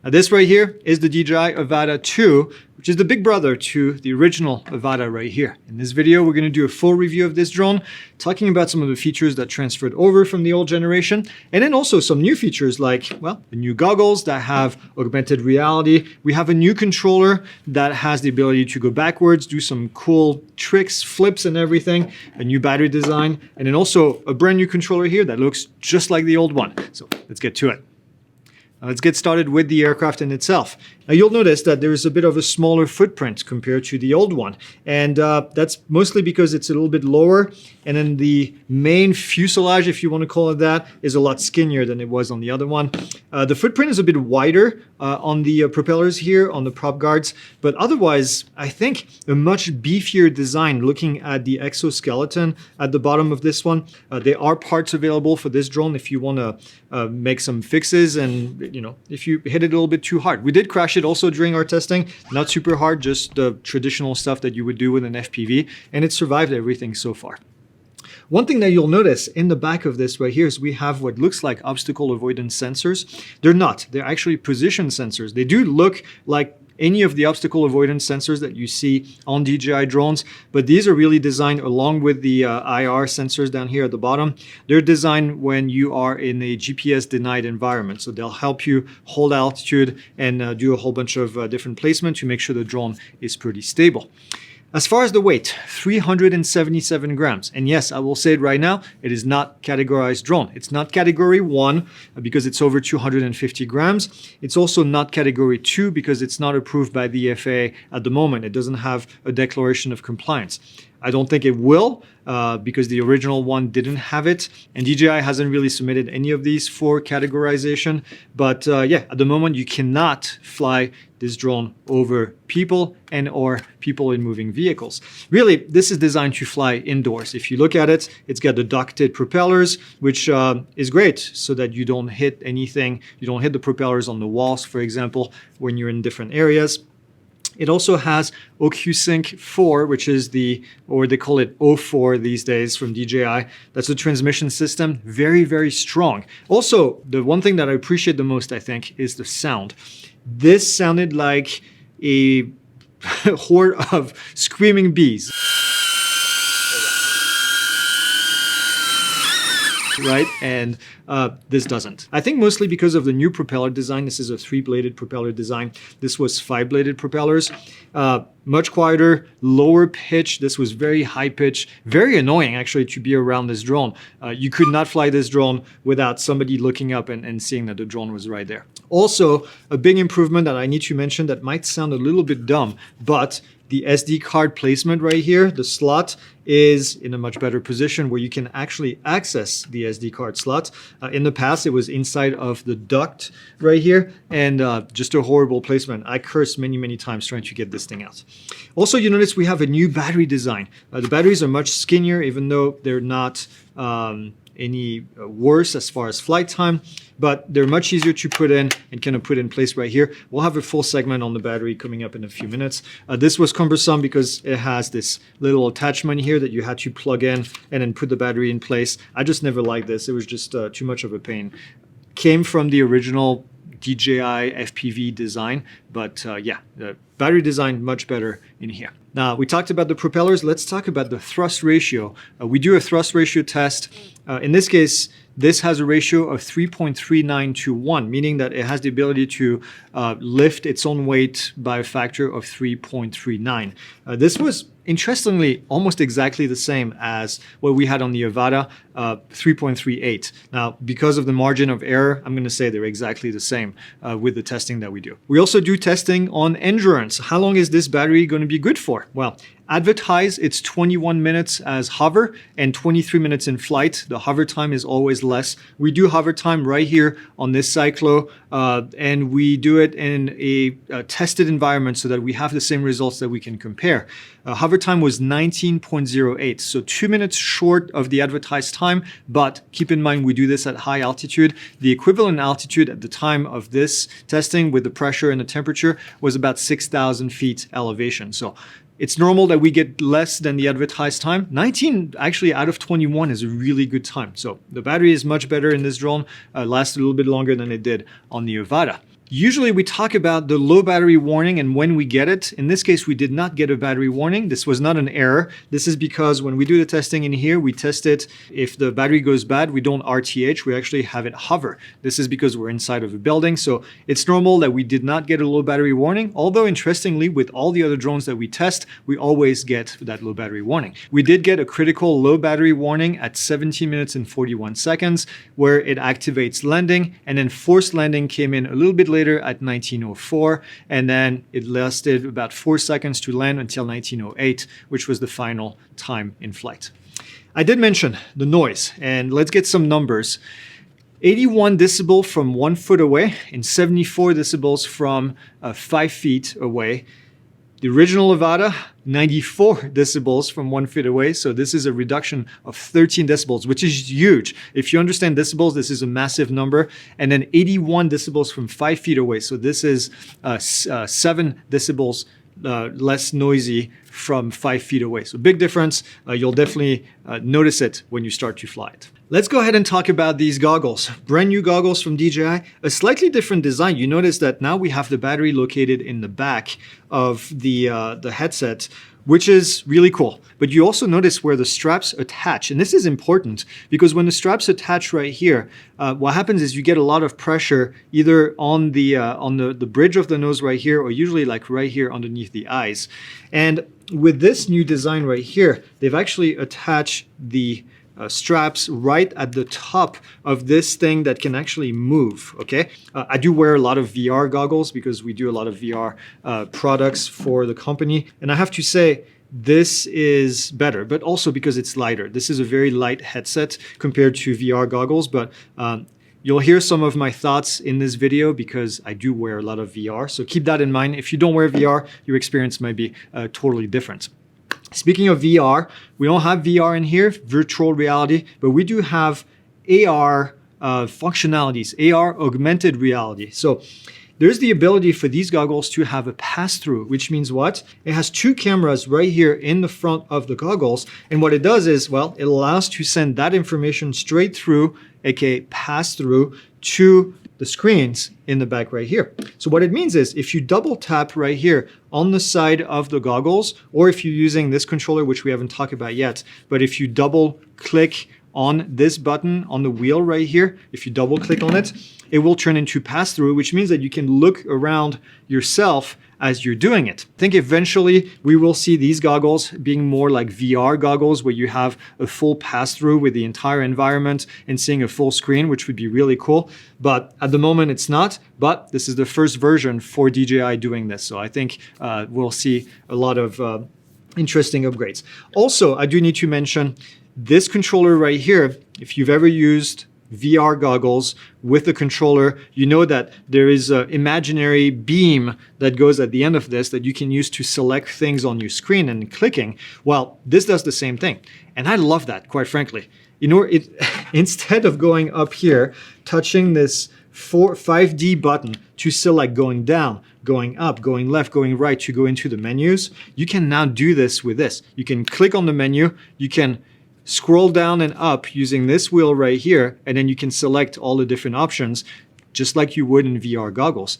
This right here is the DJI Avata 2, which is the big brother to the original Avata right here. In this video, we're going to do a full review of this drone, talking about some of the features that transferred over from the old generation, and then also some new features like, well, the new goggles that have augmented reality. We have a new controller that has the ability to go backwards, do some cool tricks, flips and everything, a new battery design, and then also a brand new controller here that looks just like the old one. So let's get to it. Let's get started with the aircraft in itself. Now you'll notice that there is a bit of a smaller footprint compared to the old one. And that's mostly because it's a little bit lower. And then the main fuselage, if you want to call it that, is a lot skinnier than it was on the other one. The footprint is a bit wider on the propellers here, on the prop guards. But otherwise, I think a much beefier design looking at the exoskeleton at the bottom of this one. There are parts available for this drone if you want to make some fixes and if you hit it a little bit too hard. We did crash it also during our testing, not super hard, just the traditional stuff that you would do with an FPV, and it survived everything so far. One thing that you'll notice in the back of this right here is we have what looks like obstacle avoidance sensors. They're not, they're actually position sensors. They do look like any of the obstacle avoidance sensors that you see on DJI drones, but these are really designed along with the IR sensors down here at the bottom. They're designed when you are in a GPS denied environment. So they'll help you hold altitude and do a whole bunch of different placements to make sure the drone is pretty stable. As far as the weight, 377 grams. And yes, I will say it right now, it is not categorized drone. It's not category 1 because it's over 250 grams. It's also not category 2 because it's not approved by the FAA at the moment. It doesn't have a declaration of compliance. I don't think it will because the original one didn't have it. And DJI hasn't really submitted any of these for categorization. But yeah, at the moment, you cannot fly this drone over people and or people in moving vehicles. Really, this is designed to fly indoors. If you look at it, it's got the ducted propellers, which is great so that you don't hit anything. You don't hit the propellers on the walls, for example, when you're in different areas. It also has OcuSync 4, which is or they call it O4 these days from DJI. That's a transmission system, very, very strong. Also, the one thing that I appreciate the most, I think, is the sound. This sounded like a horde of screaming bees. Right? And this doesn't. I think mostly because of the new propeller design. This is a 3-bladed propeller design. This was 5-bladed propellers. Much quieter, lower pitch. This was very high pitch. Very annoying, actually, to be around this drone. You could not fly this drone without somebody looking up and seeing that the drone was right there. Also, a big improvement that I need to mention that might sound a little bit dumb, but the SD card placement right here, the slot, is in a much better position where you can actually access the SD card slot. In the past, it was inside of the duct right here, and just a horrible placement. I cursed many, many times trying to get this thing out. Also, you notice we have a new battery design. The batteries are much skinnier, even though they're not any worse as far as flight time, but they're much easier to put in and kind of put in place right here. We'll have a full segment on the battery coming up in a few minutes. This was cumbersome because it has this little attachment here that you had to plug in and then put the battery in place. I just never liked this. It was just too much of a pain. Came from the original DJI FPV design, but yeah, the battery design much better in here. Now, we talked about the propellers. Let's talk about the thrust ratio. We do a thrust ratio test. In this case, this has a ratio of 3.39 to 1, meaning that it has the ability to lift its own weight by a factor of 3.39. This was, interestingly, almost exactly the same as what we had on the Avata, 3.38. Now, because of the margin of error, I'm going to say they're exactly the same with the testing that we do. We also do testing on endurance. How long is this battery going to be good for? Well, advertise it's 21 minutes as hover and 23 minutes in flight. The hover time is always less. We do hover time right here on this cyclo, and we do it in a tested environment so that we have the same results that we can compare. Hover time was 19.08, so 2 minutes short of the advertised time, but keep in mind we do this at high altitude. The equivalent altitude at the time of this testing with the pressure and the temperature was about 6,000 feet elevation. So it's normal that we get less than the advertised time. 19 actually out of 21 is a really good time. So the battery is much better in this drone, lasts a little bit longer than it did on the Avata. Usually we talk about the low battery warning and when we get it. In this case, we did not get a battery warning. This was not an error. This is because when we do the testing in here, we test it. If the battery goes bad, we don't RTH, we actually have it hover. This is because we're inside of a building. So it's normal that we did not get a low battery warning. Although interestingly, with all the other drones that we test, we always get that low battery warning. We did get a critical low battery warning at 17 minutes and 41 seconds, where it activates landing, and then forced landing came in a little bit later at 1904, and then it lasted about 4 seconds to land until 1908, which was the final time in flight. I did mention the noise, and let's get some numbers. 81 decibel from 1 foot away and 74 decibels from 5 feet away. The original Avata, 94 decibels from 1 foot away. So this is a reduction of 13 decibels, which is huge. If you understand decibels, this is a massive number. And then 81 decibels from 5 feet away. So this is 7 decibels less noisy from 5 feet away. So big difference. You'll definitely notice it when you start to fly it. Let's go ahead and talk about these goggles. Brand new goggles from DJI, a slightly different design. You notice that now we have the battery located in the back of the headset, which is really cool. But you also notice where the straps attach. And this is important because when the straps attach right here, what happens is you get a lot of pressure either on the bridge of the nose right here, or usually like right here underneath the eyes. And with this new design right here, they've actually attached the straps right at the top of this thing that can actually move, okay? I do wear a lot of VR goggles because we do a lot of VR products for the company. And I have to say, this is better, but also because it's lighter. This is a very light headset compared to VR goggles, but you'll hear some of my thoughts in this video because I do wear a lot of VR. So keep that in mind. If you don't wear VR, your experience might be totally different. Speaking of VR, we don't have VR in here, virtual reality, but we do have AR functionalities, AR augmented reality. So there's the ability for these goggles to have a pass-through, which means what? It has 2 cameras right here in the front of the goggles. And what it does is, well, it allows to send that information straight through, aka pass-through, to the screens in the back right here. So what it means is if you double tap right here on the side of the goggles, or if you're using this controller, which we haven't talked about yet, but if you double click on this button on the wheel right here, if you double click on it, it will turn into pass-through, which means that you can look around yourself as you're doing it. I think eventually we will see these goggles being more like VR goggles where you have a full pass-through with the entire environment and seeing a full screen, which would be really cool. But at the moment it's not, but this is the first version for DJI doing this. So I think we'll see a lot of interesting upgrades. Also, I do need to mention this controller right here. If you've ever used VR goggles with the controller, you know that there is an imaginary beam that goes at the end of this that you can use to select things on your screen and clicking. Well, this does the same thing. And I love that, quite frankly. You know, instead of going up here, touching this 5D button to select going down, going up, going left, going right to go into the menus, you can now do this with this. You can click on the menu, you can scroll down and up using this wheel right here, and then you can select all the different options just like you would in VR goggles.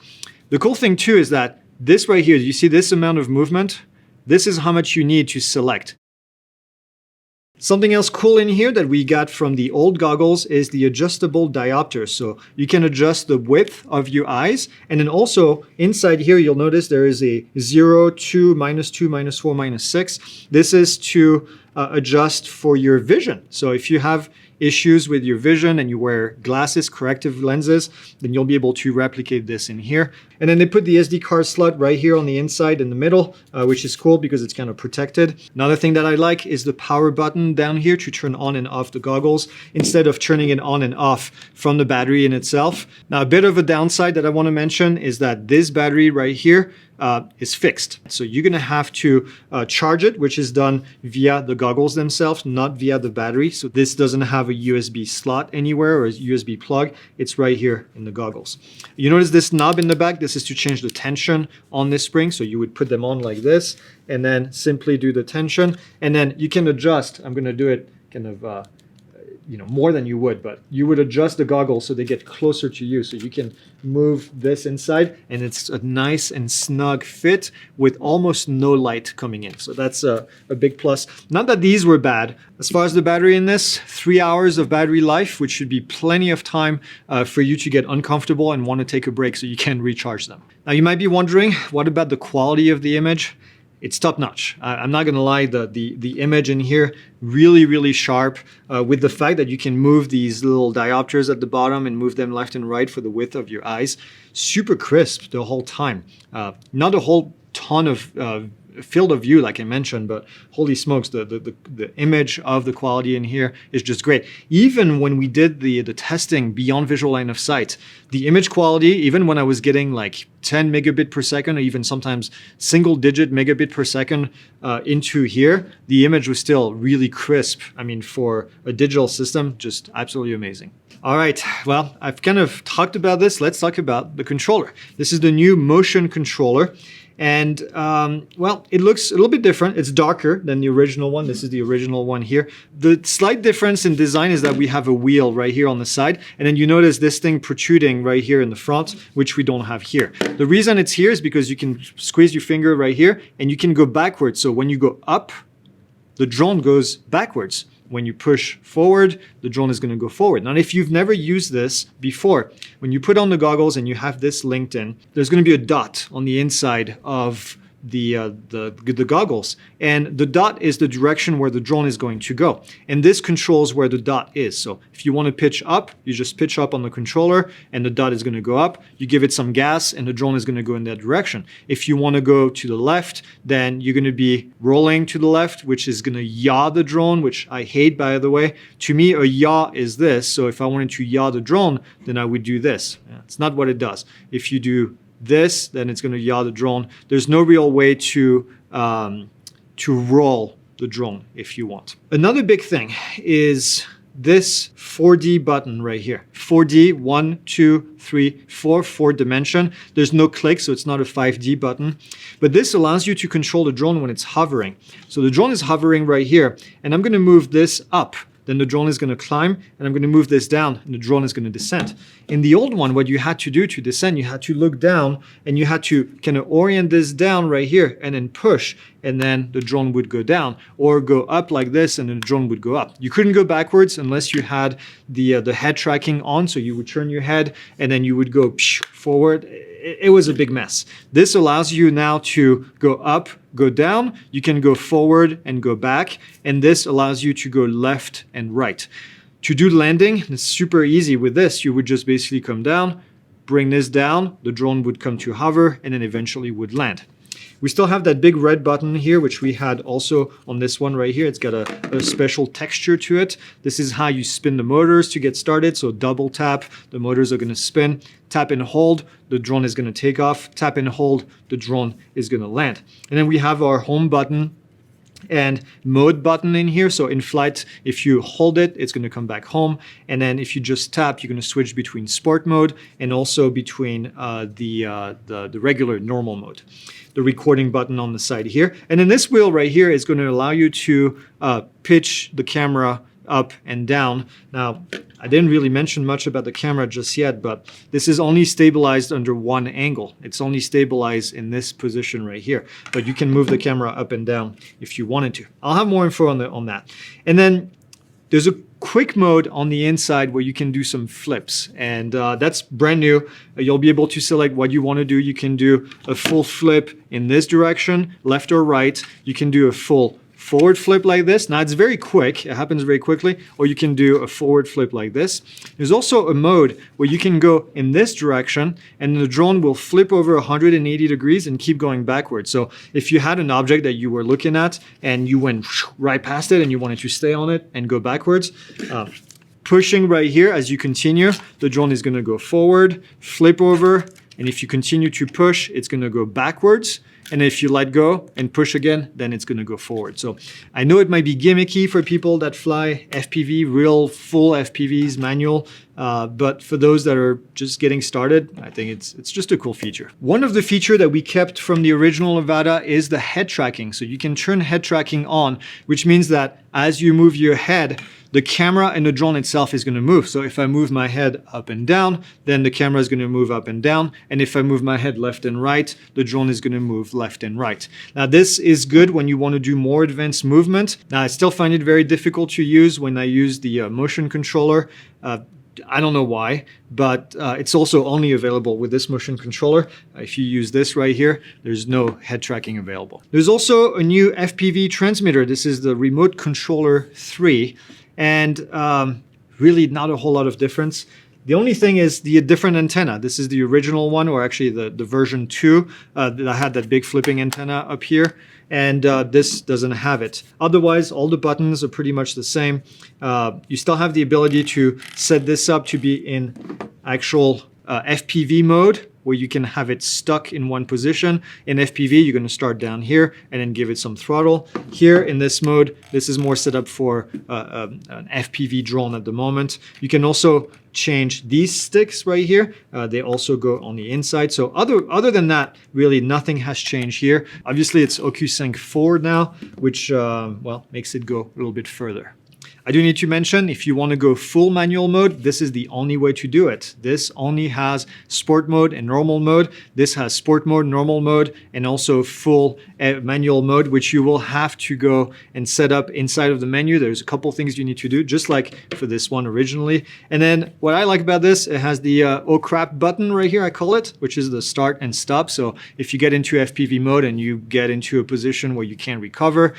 The cool thing too is that this right here, you see this amount of movement? This is how much you need to select. Something else cool in here that we got from the old goggles is the adjustable diopter. So you can adjust the width of your eyes. And then also inside here, you'll notice there is a 0, 2, -2, -4, -6. This is to adjust for your vision. So if you have issues with your vision and you wear glasses, corrective lenses, then you'll be able to replicate this in here. And then they put the SD card slot right here on the inside in the middle, which is cool because it's kind of protected. Another thing that I like is the power button down here to turn on and off the goggles instead of turning it on and off from the battery in itself. Now, a bit of a downside that I want to mention is that this battery right here is fixed. So you're going to have to charge it, which is done via the goggles themselves, not via the battery. So this doesn't have a USB slot anywhere or a USB plug. It's right here in the goggles. You notice this knob in the back. This is to change the tension on this spring. So you would put them on like this and then simply do the tension. And then you can adjust. I'm going to do it kind of more than you would, but you would adjust the goggles so they get closer to you. So you can move this inside and it's a nice and snug fit with almost no light coming in. So that's a big plus. Not that these were bad. As far as the battery in this, 3 hours of battery life, which should be plenty of time for you to get uncomfortable and want to take a break so you can recharge them. Now you might be wondering, what about the quality of the image? It's top notch. I'm not gonna lie, the image in here, really sharp with the fact that you can move these little diopters at the bottom and move them left and right for the width of your eyes. Super crisp the whole time. Not a whole ton of field of view like I mentioned, but holy smokes, the image of the quality in here is just great. Even when we did the testing beyond visual line of sight, the image quality, even when I was getting like 10 megabit per second or even sometimes single digit megabit per second into here, the image was still really crisp. I mean, for a digital system, just absolutely amazing. All right, well, I've kind of talked about this. Let's talk about the controller. This is the new Motion controller. And well, it looks a little bit different. It's darker than the original one. This is the original one here. The slight difference in design is that we have a wheel right here on the side. And then you notice this thing protruding right here in the front, which we don't have here. The reason it's here is because you can squeeze your finger right here and you can go backwards. So when you go up, the drone goes backwards. When you push forward, the drone is going to go forward. Now, if you've never used this before, when you put on the goggles and you have this linked in, there's going to be a dot on the inside of the goggles, and the dot is the direction where the drone is going to go, and this controls where the dot is. So if you want to pitch up, you just pitch up on the controller and the dot is going to go up. You give it some gas and the drone is going to go in that direction. If you want to go to the left, then you're going to be rolling to the left, which is going to yaw the drone, which I hate, by the way. To me, a yaw is this. So if I wanted to yaw the drone, then I would do this. It's not what it does. If you do this, then it's going to yaw the drone. There's no real way to roll the drone if you want. Another big thing is this 4D button right here. 4D, 1, 2, 3, 4 dimension. There's no click, so it's not a 5D button. But this allows you to control the drone when it's hovering. So the drone is hovering right here, and I'm going to move this up. Then the drone is going to climb, and I'm going to move this down, and the drone is going to descend. In the old one, what you had to do to descend, you had to look down, and you had to kind of orient this down right here, and then push, and then the drone would go down, or go up like this, and then the drone would go up. You couldn't go backwards unless you had the head tracking on, so you would turn your head, and then you would go forward. It was a big mess. This allows you now to go up, go down. You can go forward and go back. And this allows you to go left and right. To do landing, it's super easy with this. You would just basically come down, bring this down. The drone would come to hover and then eventually would land. We still have that big red button here, which we had also on this one right here. It's got a special texture to it. This is how you spin the motors to get started. So double tap, the motors are going to spin. Tap and hold, the drone is going to take off. Tap and hold, the drone is going to land. And then we have our home button and mode button in here. So in flight, if you hold it, it's going to come back home. And then if you just tap, you're going to switch between sport mode and also between the regular normal mode. The recording button on the side here. And then this wheel right here is going to allow you to pitch the camera up and down. Now, I didn't really mention much about the camera just yet, but this is only stabilized under one angle. It's only stabilized in this position right here, but you can move the camera up and down if you wanted to. I'll have more info on that. And then there's a quick mode on the inside where you can do some flips, and that's brand new. You'll be able to select what you want to do. You can do a full flip in this direction, left or right. You can do a full forward flip like this. Now it's very quick, it happens very quickly, or you can do a forward flip like this. There's also a mode where you can go in this direction and the drone will flip over 180 degrees and keep going backwards. So if you had an object that you were looking at and you went right past it and you wanted to stay on it and go backwards, pushing right here as you continue, the drone is going to go forward, flip over, and if you continue to push, it's going to go backwards. And if you let go and push again, then it's going to go forward. So I know it might be gimmicky for people that fly FPV, real full FPVs, manual. But for those that are just getting started, I think it's just a cool feature. One of the features that we kept from the original Avata is the head tracking. So you can turn head tracking on, which means that as you move your head, the camera and the drone itself is going to move. So if I move my head up and down, then the camera is going to move up and down. And if I move my head left and right, the drone is going to move left and right. Now, this is good when you want to do more advanced movement. Now, I still find it very difficult to use when I use the motion controller. I don't know why, but it's also only available with this motion controller. If you use this right here, there's no head tracking available. There's also a new FPV transmitter. This is the Remote Controller 3, and really not a whole lot of difference. The only thing is the different antenna. This is the original one, or actually the version 2 that had that big flipping antenna up here, and this doesn't have it. Otherwise, all the buttons are pretty much the same. You still have the ability to set this up to be in actual FPV mode, where you can have it stuck in one position. In FPV, you're going to start down here and then give it some throttle. Here in this mode, this is more set up for an FPV drone at the moment. You can also change these sticks right here. They also go on the inside. So other than that, really nothing has changed here. Obviously, it's OcuSync 4 now, which well, makes it go a little bit further. I do need to mention, if you want to go full manual mode, this is the only way to do it. This only has sport mode and normal mode. This has sport mode, normal mode, and also full manual mode, which you will have to go and set up inside of the menu. There's a couple things you need to do, just like for this one originally. And then what I like about this, it has the oh crap button right here, I call it, which is the start and stop. So if you get into FPV mode and you get into a position where you can't recover,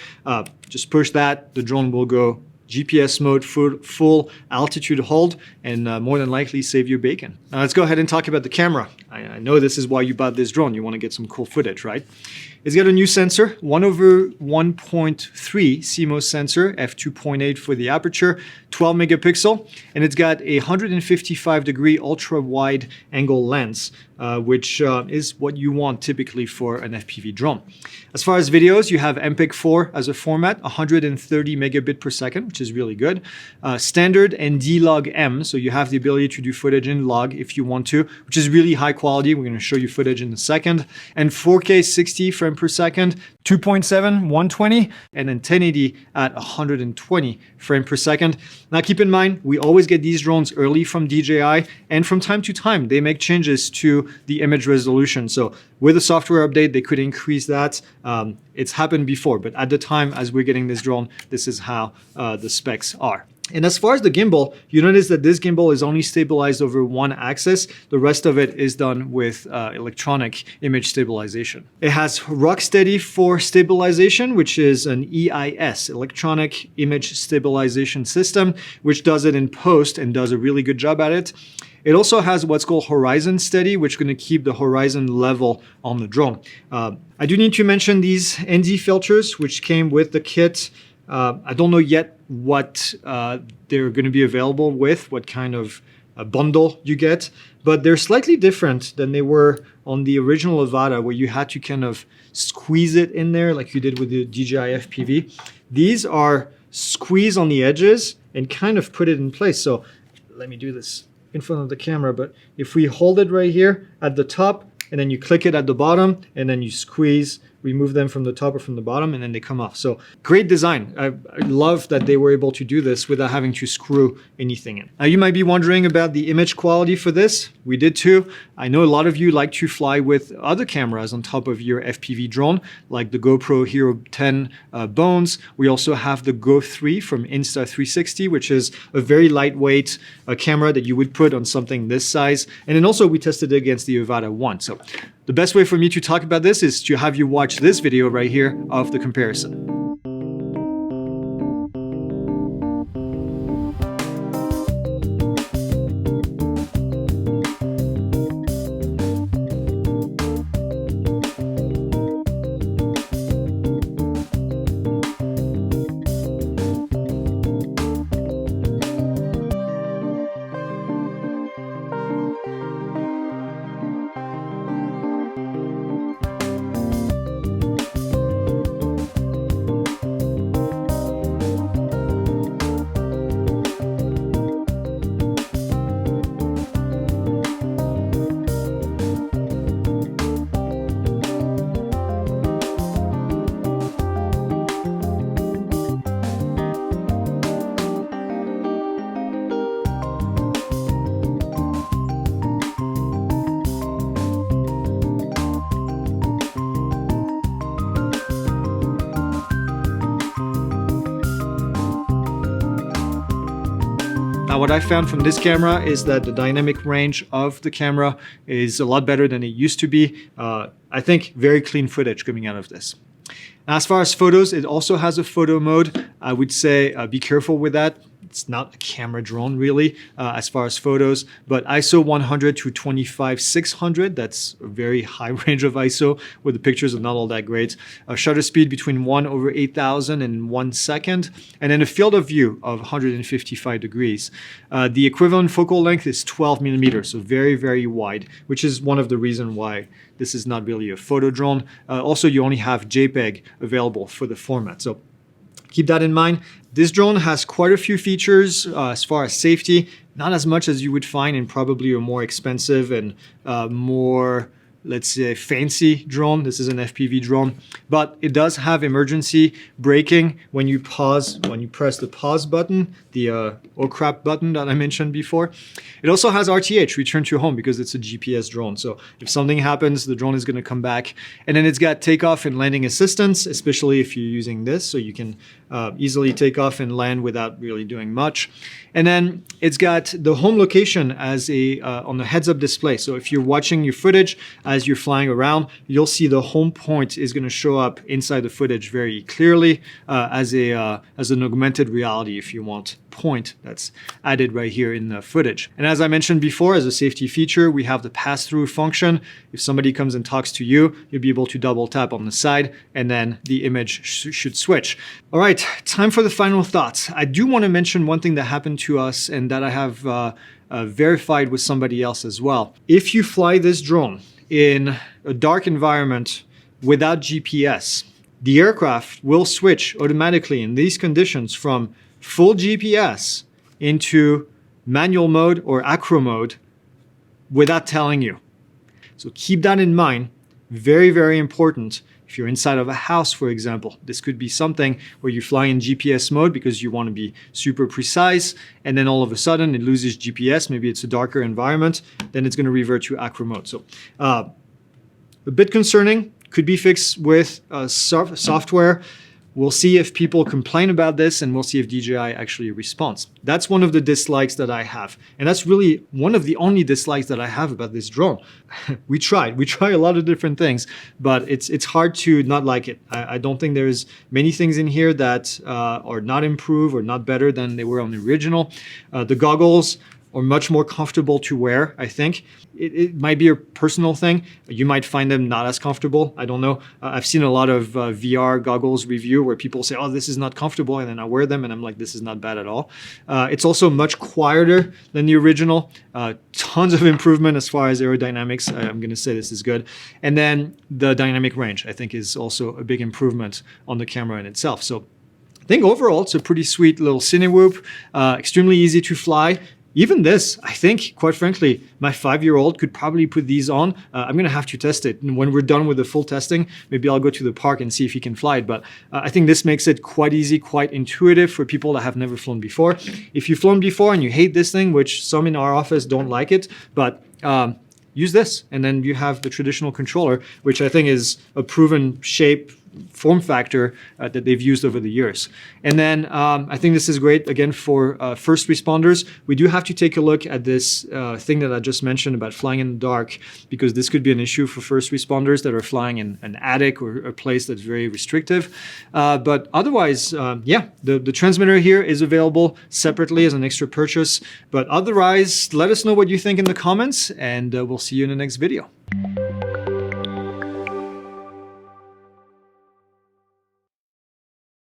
just push that, the drone will go GPS mode, full altitude hold, and more than likely save your bacon. Now let's go ahead and talk about the camera. I know this is why you bought this drone. You want to get some cool footage, right? It's got a new sensor, 1/1.3 CMOS sensor, f2.8 for the aperture, 12 megapixel, and it's got a 155-degree ultra-wide angle lens, which is what you want typically for an FPV drone. As far as videos, you have MPEG-4 as a format, 130 megabit per second, which is really good. Standard and D-Log-M, so you have the ability to do footage in log if you want to, which is really high quality. We're going to show you footage in a second. And 4K 60 frames per second, 2.7, 120, and then 1080 at 120 frames per second. Now keep in mind, we always get these drones early from DJI, and from time to time, they make changes to the image resolution. So with a software update, they could increase that. It's happened before, but at the time, as we're getting this drone, this is how the specs are. And as far as the gimbal, you notice that this gimbal is only stabilized over one axis. The rest of it is done with electronic image stabilization. It has Rocksteady for stabilization, which is an EIS, electronic image stabilization system, which does it in post and does a really good job at it. It also has what's called horizon steady, which is going to keep the horizon level on the drone. I do need to mention these ND filters, which came with the kit. I don't know yet what they're going to be available with, what kind of bundle you get, but they're slightly different than they were on the original Avata, where you had to kind of squeeze it in there like you did with the DJI FPV. These are squeeze on the edges and kind of put it in place. So let me do this in front of the camera, but if we hold it right here at the top, and then you click it at the bottom, and then you squeeze, remove them from the top or from the bottom, and then they come off. So great design. I love that they were able to do this without having to screw anything in. Now you might be wondering about the image quality for this. We did too. I know a lot of you like to fly with other cameras on top of your FPV drone, like the GoPro Hero 10 Bones. We also have the Go 3 from Insta360, which is a very lightweight camera that you would put on something this size. And then also we tested it against the Avata 1. So the best way for me to talk about this is to have you watch this video right here of the comparison. Now, what I found from this camera is that the dynamic range of the camera is a lot better than it used to be. I think very clean footage coming out of this. As far as photos, it also has a photo mode. I would say be careful with that. It's not a camera drone really as far as photos, but ISO 100 to 25/600, that's a very high range of ISO where the pictures are not all that great. A shutter speed between 1/8000 and 1 second, and then a field of view of 155 degrees. The equivalent focal length is 12 millimeters, so very, very wide, which is one of the reasons why this is not really a photo drone. Also, you only have JPEG available for the format. So keep that in mind. This drone has quite a few features as far as safety, not as much as you would find in probably a more expensive and more, let's say, fancy drone. This is an FPV drone, but it does have emergency braking when you pause, when you press the pause button, the oh crap button that I mentioned before. It also has RTH, return to home, because it's a GPS drone. So if something happens, the drone is going to come back. And then it's got takeoff and landing assistance, especially if you're using this, so you can easily take off and land without really doing much. And then it's got the home location as a on the heads-up display. So if you're watching your footage as you're flying around, you'll see the home point is going to show up inside the footage very clearly as an augmented reality, if you want, point that's added right here in the footage. And as I mentioned before, as a safety feature, we have the pass-through function. If somebody comes and talks to you, you'll be able to double tap on the side and then the image should switch. All right, time for the final thoughts. I do want to mention one thing that happened to us and that I have verified with somebody else as well. If you fly this drone in a dark environment without GPS, the aircraft will switch automatically in these conditions from full GPS into manual mode or acro mode without telling you. So keep that in mind. Very, very important. If you're inside of a house, for example, this could be something where you fly in GPS mode because you want to be super precise, and then all of a sudden it loses GPS. Maybe it's a darker environment, then it's going to revert to acro mode. So a bit concerning, could be fixed with software. We'll see if people complain about this, and we'll see if DJI actually responds. That's one of the dislikes that I have. And that's really one of the only dislikes that I have about this drone. We try a lot of different things, but it's hard to not like it. I don't think there's many things in here that are not improved or not better than they were on the original. The goggles are much more comfortable to wear, I think. It might be a personal thing. You might find them not as comfortable. I don't know. I've seen a lot of VR goggles review where people say, oh, this is not comfortable. And then I wear them and I'm like, this is not bad at all. It's also much quieter than the original. Tons of improvement as far as aerodynamics. I'm going to say this is good. And then the dynamic range, I think, is also a big improvement on the camera in itself. So I think overall, it's a pretty sweet little Cinewhoop, extremely easy to fly. Even this, I think, quite frankly, my 5-year-old could probably put these on. I'm going to have to test it. And when we're done with the full testing, maybe I'll go to the park and see if he can fly it. But I think this makes it quite easy, quite intuitive for people that have never flown before. If you've flown before and you hate this thing, which some in our office don't like it, but use this. And then you have the traditional controller, which I think is a proven shape, form factor that they've used over the years. And then I think this is great, again, for first responders. We do have to take a look at this thing that I just mentioned about flying in the dark, because this could be an issue for first responders that are flying in an attic or a place that's very restrictive. But otherwise, yeah, the transmitter here is available separately as an extra purchase. But otherwise, let us know what you think in the comments, and we'll see you in the next video.